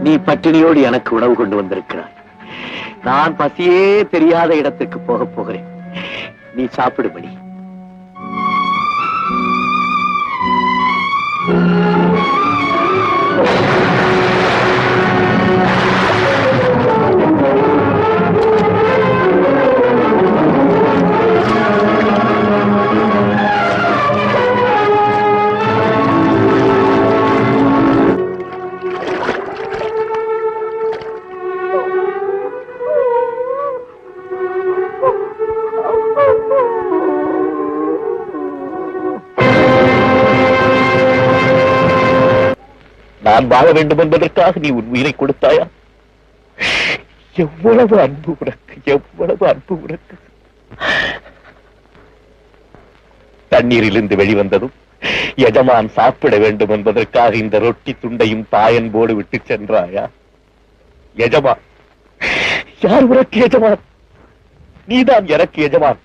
நீ பட்டினியோடு எனக்கு உணவு கொண்டு வந்திருக்கிறாய். நான் பசியே தெரியாத இடத்துக்கு போக போகிறேன். நீ சாப்பிடுபடி. நான் வாழ வேண்டும் என்பதற்காக நீ உன் உயிரை கொடுத்தாயா? எவ்வளவு அன்பு உனக்கு, எவ்வளவு அன்பு உனக்கு. தண்ணீரிலிருந்து வெளிவந்ததும் எஜமான் சாப்பிட வேண்டும் என்பதற்காக இந்த ரொட்டி துண்டையும் தாயன்போடு விட்டு சென்றாயா? எஜமான் யார் உனக்கு எஜமான்? நீதான் எனக்கு எஜமான்.